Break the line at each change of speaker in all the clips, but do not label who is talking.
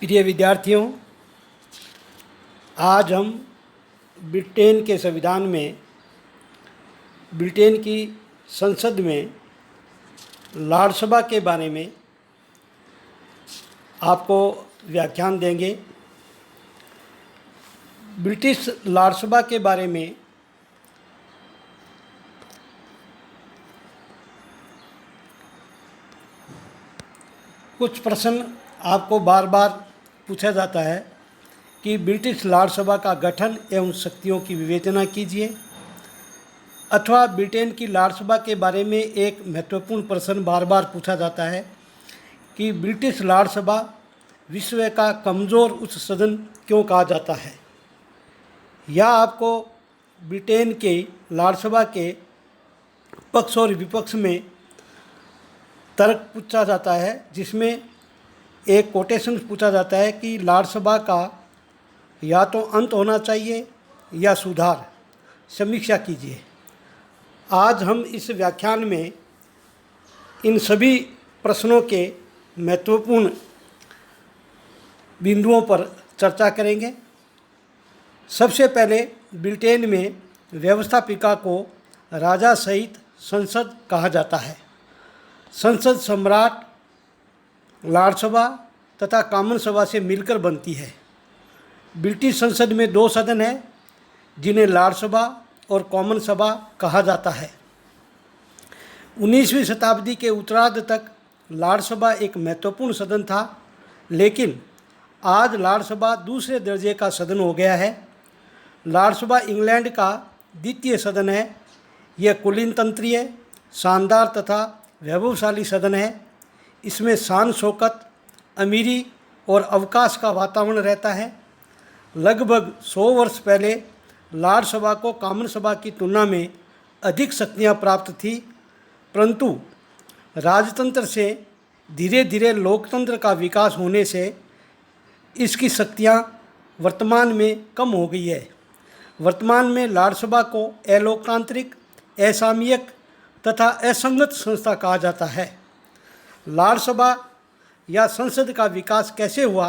प्रिय विद्यार्थियों, आज हम ब्रिटेन के संविधान में, ब्रिटेन की संसद में राज्यसभा के बारे में आपको व्याख्यान देंगे। ब्रिटिश राज्यसभा के बारे में कुछ प्रश्न आपको बार बार पूछा जाता है कि ब्रिटिश राज्यसभा का गठन एवं शक्तियों की विवेचना कीजिए, अथवा ब्रिटेन की राज्यसभा के बारे में एक महत्वपूर्ण प्रश्न बार बार पूछा जाता है कि ब्रिटिश राज्यसभा विश्व का कमज़ोर उच्च सदन क्यों कहा जाता है। या आपको ब्रिटेन के राज्यसभा के पक्ष और विपक्ष में तर्क पूछा जाता है, जिसमें एक कोटेशन पूछा जाता है कि राज्यसभा का या तो अंत होना चाहिए या सुधार, समीक्षा कीजिए। आज हम इस व्याख्यान में इन सभी प्रश्नों के महत्वपूर्ण बिंदुओं पर चर्चा करेंगे। सबसे पहले ब्रिटेन में व्यवस्थापिका को राजा सहित संसद कहा जाता है। संसद सम्राट, राज्यसभा तथा कॉमन सभा से मिलकर बनती है। ब्रिटिश संसद में दो सदन हैं, जिन्हें राज्यसभा और कॉमन सभा कहा जाता है। 19वीं शताब्दी के उत्तरार्ध तक राज्यसभा एक महत्वपूर्ण सदन था, लेकिन आज राज्यसभा दूसरे दर्जे का सदन हो गया है। राज्यसभा इंग्लैंड का द्वितीय सदन है। यह कुलीनतंत्रीय, शानदार तथा वैभवशाली सदन है। इसमें शान शौकत, अमीरी और अवकाश का वातावरण रहता है। लगभग 100 वर्ष पहले राज्यसभा को कॉमन सभा की तुलना में अधिक शक्तियाँ प्राप्त थी, परंतु राजतंत्र से धीरे धीरे लोकतंत्र का विकास होने से इसकी शक्तियाँ वर्तमान में कम हो गई है। वर्तमान में राज्यसभा को अलोकतांत्रिक, असामयिक तथा असंगत संस्था कहा जाता है। राज्यसभा या संसद का विकास कैसे हुआ?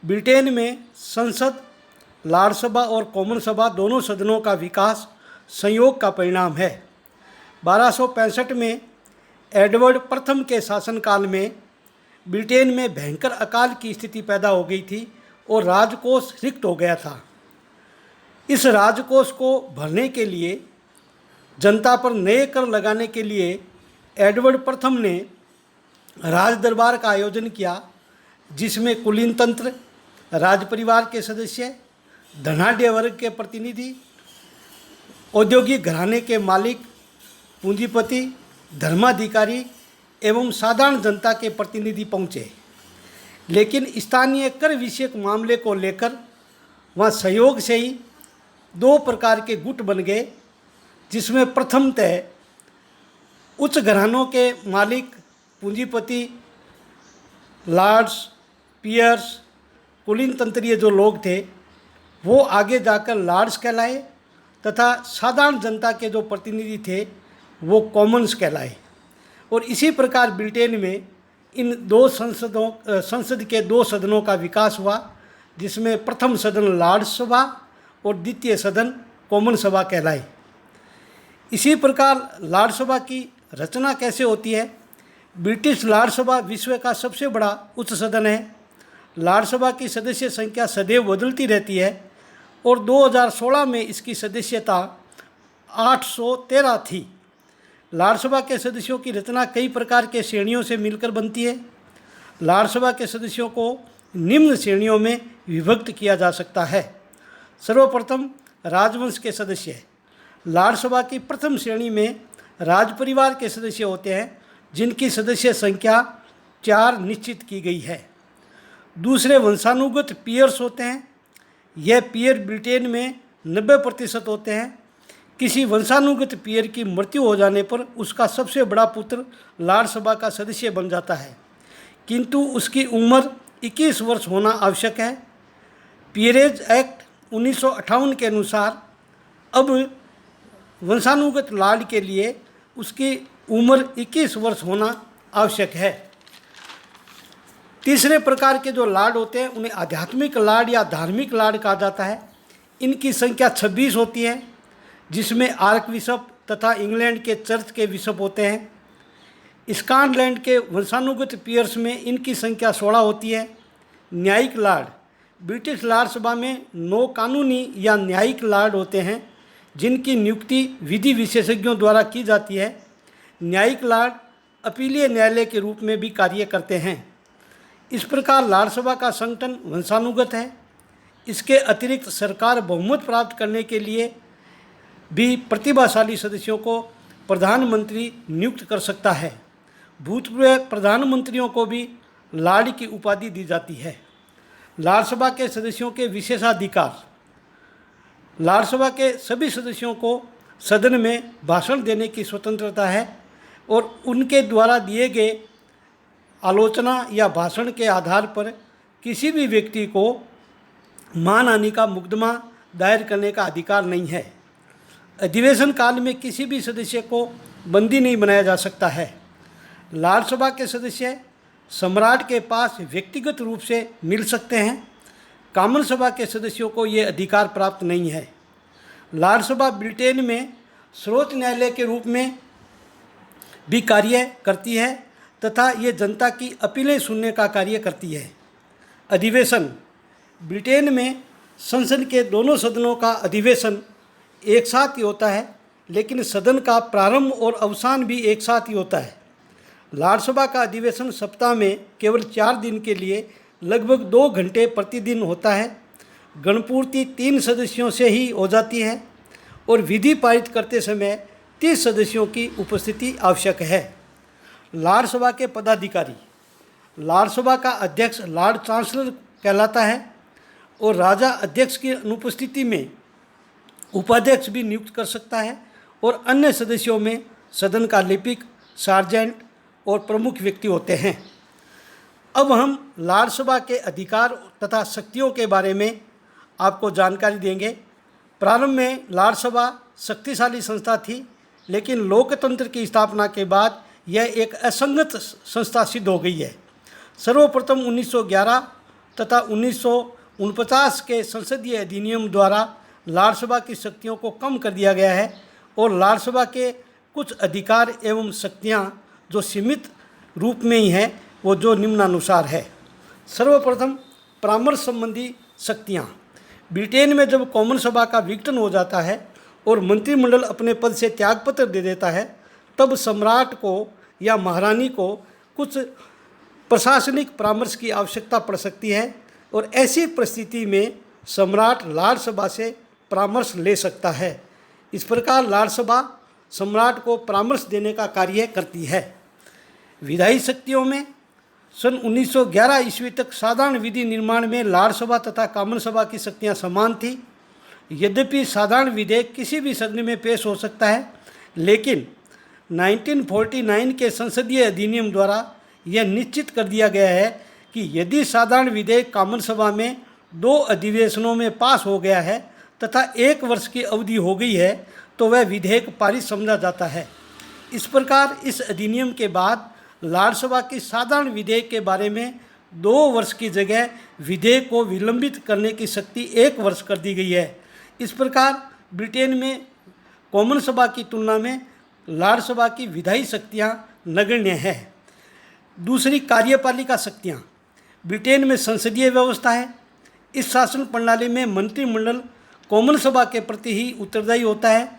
ब्रिटेन में संसद, राज्यसभा और कॉमन सभा दोनों सदनों का विकास संयोग का परिणाम है। 1265 में एडवर्ड प्रथम के शासनकाल में ब्रिटेन में भयंकर अकाल की स्थिति पैदा हो गई थी और राजकोष रिक्त हो गया था। इस राजकोष को भरने के लिए, जनता पर नए कर लगाने के लिए एडवर्ड प्रथम ने राज दरबार का आयोजन किया, जिसमें कुलीनतंत्र, राज परिवार के सदस्य, धनाढ्य वर्ग के प्रतिनिधि, औद्योगिक घराने के मालिक, पूंजीपति, धर्माधिकारी एवं साधारण जनता के प्रतिनिधि पहुँचे। लेकिन स्थानीय कर विषयक मामले को लेकर वहाँ सहयोग से ही दो प्रकार के गुट बन गए, जिसमें प्रथमतः उच्च घरानों के मालिक, पूंजीपति, लॉर्ड्स, पियर्स, कुलीनतंत्रीय जो लोग थे, वो आगे जाकर लॉर्ड्स कहलाए तथा साधारण जनता के जो प्रतिनिधि थे वो कॉमन्स कहलाए। और इसी प्रकार ब्रिटेन में इन दो संसद के दो सदनों का विकास हुआ, जिसमें प्रथम सदन राज्यसभा और द्वितीय सदन कॉमन सभा कहलाए। इसी प्रकार राज्यसभा की रचना कैसे होती है? ब्रिटिश राज्यसभा विश्व का सबसे बड़ा उच्च सदन है। राज्यसभा की सदस्य संख्या सदैव बदलती रहती है और 2016 में इसकी सदस्यता 813 थी। राज्यसभा के सदस्यों की रचना कई प्रकार के श्रेणियों से मिलकर बनती है। राज्यसभा के सदस्यों को निम्न श्रेणियों में विभक्त किया जा सकता है। सर्वप्रथम राजवंश के सदस्य। राज्यसभा की प्रथम श्रेणी में राज परिवार के सदस्य होते हैं, जिनकी सदस्य संख्या 4 निश्चित की गई है। दूसरे वंशानुगत पियर्स होते हैं। यह पियर ब्रिटेन में 90% होते हैं। किसी वंशानुगत पियर की मृत्यु हो जाने पर उसका सबसे बड़ा पुत्र राज्यसभा का सदस्य बन जाता है, किंतु उसकी उम्र 21 वर्ष होना आवश्यक है। पियरेज एक्ट 1958 के अनुसार अब वंशानुगत लॉर्ड के लिए उसकी उम्र 21 वर्ष होना आवश्यक है। तीसरे प्रकार के जो लार्ड होते हैं उन्हें आध्यात्मिक लार्ड या धार्मिक लार्ड कहा जाता है। इनकी संख्या 26 होती है, जिसमें आर्क बिशप तथा इंग्लैंड के चर्च के बिशप होते हैं। स्कॉटलैंड के वंशानुगत पियर्स में इनकी संख्या 16 होती है। न्यायिक लार्ड, ब्रिटिश लार्ड सभा में 9 कानूनी या न्यायिक लार्ड होते हैं, जिनकी नियुक्ति विधि विशेषज्ञों द्वारा की जाती है। न्यायिक लार्ड अपीलीय न्यायालय के रूप में भी कार्य करते हैं। इस प्रकार लार्ड सभा का संगठन वंशानुगत है। इसके अतिरिक्त सरकार बहुमत प्राप्त करने के लिए भी प्रतिभाशाली सदस्यों को प्रधानमंत्री नियुक्त कर सकता है। भूतपूर्व प्रधानमंत्रियों को भी लार्ड की उपाधि दी जाती है। लार्ड सभा के सदस्यों के विशेषाधिकार। लार्ड सभा के सभी सदस्यों को सदन में भाषण देने की स्वतंत्रता है और उनके द्वारा दिए गए आलोचना या भाषण के आधार पर किसी भी व्यक्ति को मानहानि का मुकदमा दायर करने का अधिकार नहीं है। अधिवेशन काल में किसी भी सदस्य को बंदी नहीं बनाया जा सकता है। लार्ड सभा के सदस्य सम्राट के पास व्यक्तिगत रूप से मिल सकते हैं। कॉमन सभा के सदस्यों को ये अधिकार प्राप्त नहीं है। लार्ड सभा ब्रिटेन में सर्वोच्च न्यायालय के रूप में भी कार्य करती है तथा ये जनता की अपीलें सुनने का कार्य करती है। अधिवेशन, ब्रिटेन में संसद के दोनों सदनों का अधिवेशन एक साथ ही होता है, लेकिन सदन का प्रारंभ और अवसान भी एक साथ ही होता है। लार्ड सभा का अधिवेशन सप्ताह में केवल 4 दिन के लिए लगभग 2 घंटे प्रतिदिन होता है। गणपूर्ति 3 सदस्यों से ही हो जाती है और विधि पारित करते समय 30 सदस्यों की उपस्थिति आवश्यक है। लार्ड सभा के पदाधिकारी, लार्ड सभा का अध्यक्ष लॉर्ड चांसलर कहलाता है और राजा अध्यक्ष की अनुपस्थिति में उपाध्यक्ष भी नियुक्त कर सकता है और अन्य सदस्यों में सदन का लिपिक, सार्जेंट और प्रमुख व्यक्ति होते हैं। अब हम लार्ड सभा के अधिकार तथा शक्तियों के बारे में आपको जानकारी देंगे। प्रारंभ में लार्ड सभा शक्तिशाली संस्था थी, लेकिन लोकतंत्र की स्थापना के बाद यह एक असंगत संस्था सिद्ध हो गई है। सर्वप्रथम 1911 तथा 1949 के संसदीय अधिनियम द्वारा लार्ड सभा की शक्तियों को कम कर दिया गया है और लार्ड सभा के कुछ अधिकार एवं शक्तियाँ जो सीमित रूप में ही हैं, वो जो निम्नानुसार है। सर्वप्रथम परामर्श संबंधी शक्तियाँ। ब्रिटेन में जब कॉमन सभा का विघटन हो जाता है और मंत्रिमंडल अपने पद से त्यागपत्र दे देता है, तब सम्राट को या महारानी को कुछ प्रशासनिक परामर्श की आवश्यकता पड़ सकती है और ऐसी परिस्थिति में सम्राट लार्ड सभा से परामर्श ले सकता है। इस प्रकार लार्ड सभा सम्राट को परामर्श देने का कार्य करती है। विधायी शक्तियों में सन 1911 ईस्वी तक साधारण विधि निर्माण में लार्ड सभा तथा कॉमन सभा की शक्तियां समान थी। यद्यपि साधारण विधेयक किसी भी सदन में पेश हो सकता है, लेकिन 1949 के संसदीय अधिनियम द्वारा यह निश्चित कर दिया गया है कि यदि साधारण विधेयक कॉमन सभा में 2 अधिवेशनों में पास हो गया है तथा 1 वर्ष की अवधि हो गई है, तो वह विधेयक पारित समझा जाता है। इस प्रकार इस अधिनियम के बाद लार्ड सभा की साधारण विधेयक के बारे में 2 वर्ष की जगह विधेयक को विलंबित करने की शक्ति 1 वर्ष कर दी गई है। इस प्रकार ब्रिटेन में कॉमन सभा की तुलना में लार्ड सभा की विधायी शक्तियाँ नगण्य है। दूसरी, कार्यपालिका शक्तियाँ। ब्रिटेन में संसदीय व्यवस्था है। इस शासन प्रणाली में मंत्रिमंडल कॉमन सभा के प्रति ही उत्तरदायी होता है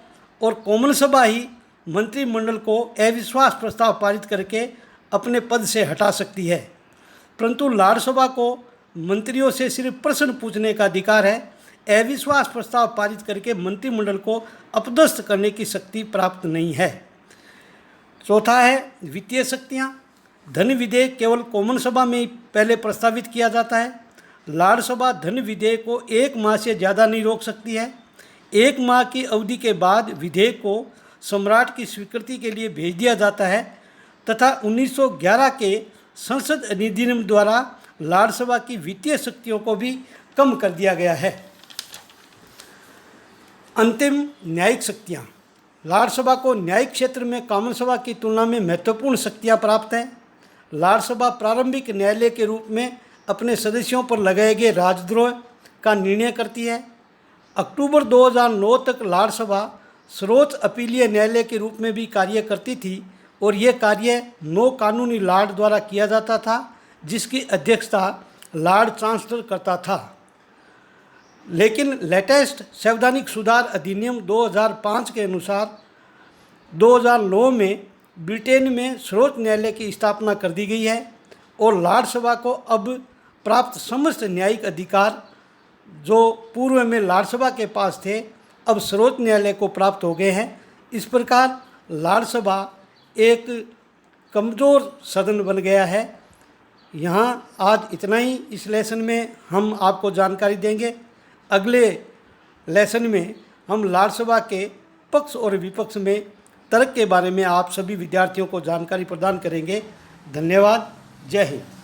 और कॉमन सभा ही मंत्रिमंडल को अविश्वास प्रस्ताव पारित करके अपने पद से हटा सकती है। परंतु लार्ड सभा को मंत्रियों से सिर्फ प्रश्न पूछने का अधिकार है। अविश्वास प्रस्ताव पारित करके मंत्रिमंडल को अपदस्थ करने की शक्ति प्राप्त नहीं है। चौथा है वित्तीय शक्तियाँ। धन विधेयक केवल कॉमन सभा में ही पहले प्रस्तावित किया जाता है। लार्ड सभा धन विधेयक को 1 माह से ज़्यादा नहीं रोक सकती है। 1 माह की अवधि के बाद विधेयक को सम्राट की स्वीकृति के लिए भेज दिया जाता है तथा 1911 के संसद अधिनियम द्वारा लार्ड सभा की वित्तीय शक्तियों को भी कम कर दिया गया है। अंतिम, न्यायिक शक्तियाँ। लार्ड सभा को न्यायिक क्षेत्र में कॉमन सभा की तुलना में महत्वपूर्ण शक्तियाँ प्राप्त हैं। लाड़सभा प्रारंभिक न्यायालय के रूप में अपने सदस्यों पर लगाए गए राजद्रोह का निर्णय करती है। अक्टूबर 2009 तक लाड़सभा सर्वोच्च अपीलीय न्यायालय के रूप में भी कार्य करती थी और ये कार्य 9 कानूनी लॉर्ड द्वारा किया जाता था, जिसकी अध्यक्षता लॉर्ड चांसलर करता था। लेकिन लेटेस्ट संवैधानिक सुधार अधिनियम 2005 के अनुसार 2009 में ब्रिटेन में सर्वोच्च न्यायालय की स्थापना कर दी गई है और लाड़सभा को अब प्राप्त समस्त न्यायिक अधिकार जो पूर्व में लाड़सभा के पास थे, अब सर्वोच्च न्यायालय को प्राप्त हो गए हैं। इस प्रकार लाड़सभा एक कमज़ोर सदन बन गया है। यहाँ आज इतना ही इस लेसन में हम आपको जानकारी देंगे। अगले लेसन में हम लाड़सभा के पक्ष और विपक्ष में तर्क के बारे में आप सभी विद्यार्थियों को जानकारी प्रदान करेंगे। धन्यवाद। जय हिंद।